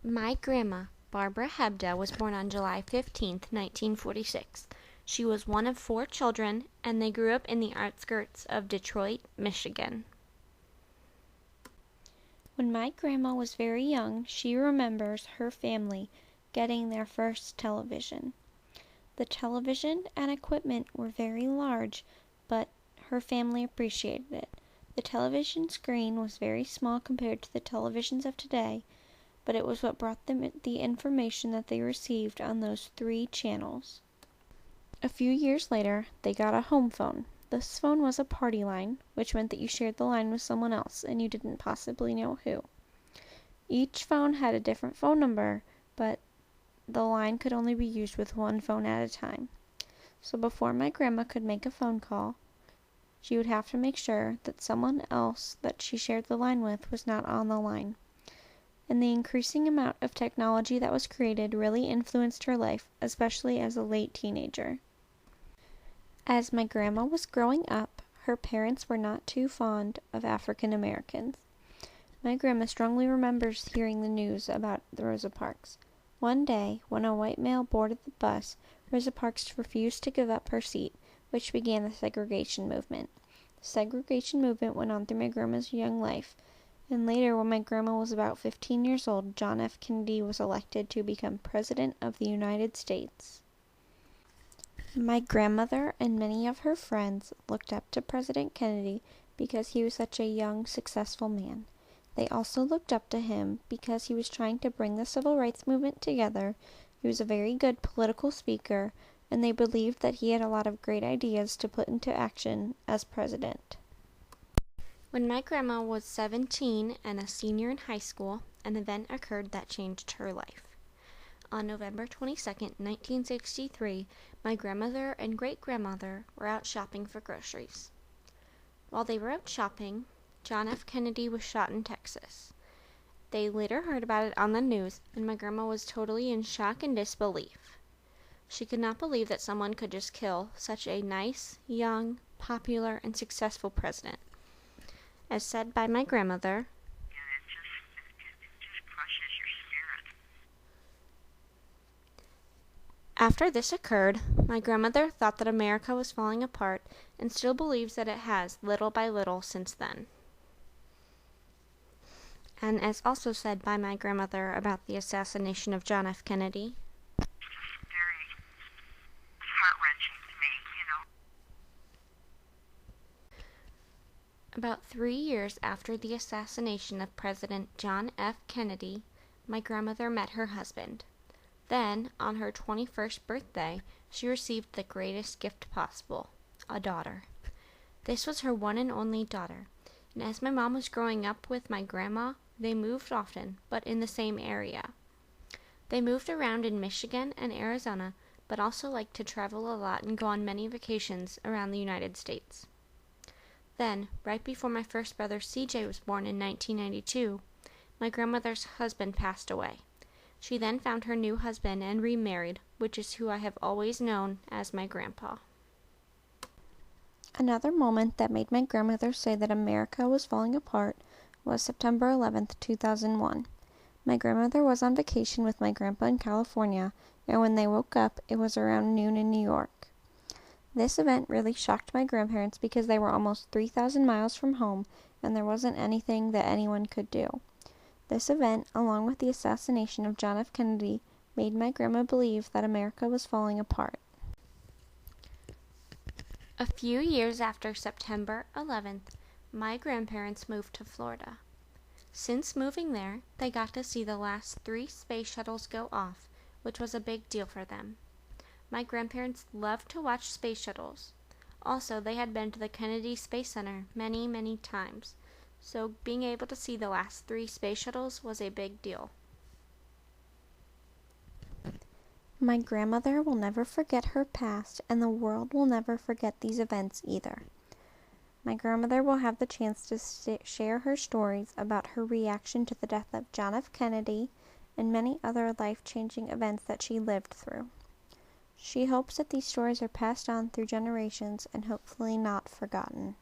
My grandma, Barbara Hebda, was born on July 15th, 1946. She was one of 4 children, and they grew up in the outskirts of Detroit, Michigan. When my grandma was very young, she remembers her family getting their first television. The television and equipment were very large, but her family appreciated it. The television screen was very small compared to the televisions of today, but it was what brought them the information that they received on those 3 channels. A few years later, they got a home phone. This phone was a party line, which meant that you shared the line with someone else and you didn't possibly know who. Each phone had a different phone number, but the line could only be used with one phone at a time. So before my grandma could make a phone call, she would have to make sure that someone else that she shared the line with was not on the line. And the increasing amount of technology that was created really influenced her life, especially as a late teenager. As my grandma was growing up, her parents were not too fond of African Americans. My grandma strongly remembers hearing the news about the Rosa Parks. One day, when a white male boarded the bus, Rosa Parks refused to give up her seat, which began the segregation movement. The segregation movement went on through my grandma's young life, and later, when my grandma was about 15 years old, John F. Kennedy was elected to become President of the United States. My grandmother and many of her friends looked up to President Kennedy because he was such a young, successful man. They also looked up to him because he was trying to bring the civil rights movement together. He was a very good political speaker, and they believed that he had a lot of great ideas to put into action as president. When my grandma was 17 and a senior in high school, an event occurred that changed her life. On November 22nd, 1963, my grandmother and great-grandmother were out shopping for groceries. While they were out shopping, John F. Kennedy was shot in Texas. They later heard about it on the news, and my grandma was totally in shock and disbelief. She could not believe that someone could just kill such a nice, young, popular, and successful president. As said by my grandmother, it just crushes your spirit. After this occurred, my grandmother thought that America was falling apart and still believes that it has, little by little, since then. And as also said by my grandmother about the assassination of John F. Kennedy, Very heart-wrenching to me, about 3 years after the assassination of President John F. Kennedy, my grandmother met her husband. Then, on her 21st birthday, she received the greatest gift possible, a daughter. This was her one and only daughter, and as my mom was growing up with my grandma, they moved often, but in the same area. They moved around in Michigan and Arizona, but also liked to travel a lot and go on many vacations around the United States. Then, right before my first brother CJ was born in 1992, my grandmother's husband passed away. She then found her new husband and remarried, which is who I have always known as my grandpa. Another moment that made my grandmother say that America was falling apart was September 11th, 2001. My grandmother was on vacation with my grandpa in California, and when they woke up, it was around noon in New York. This event really shocked my grandparents because they were almost 3,000 miles from home, and there wasn't anything that anyone could do. This event, along with the assassination of John F. Kennedy, made my grandma believe that America was falling apart. A few years after September 11th, my grandparents moved to Florida. Since moving there, they got to see the last 3 space shuttles go off, which was a big deal for them. My grandparents loved to watch space shuttles. Also, they had been to the Kennedy Space Center many, many times, so being able to see the last 3 space shuttles was a big deal. My grandmother will never forget her past, and the world will never forget these events either. My grandmother will have the chance to share her stories about her reaction to the death of John F. Kennedy and many other life-changing events that she lived through. She hopes that these stories are passed on through generations and hopefully not forgotten.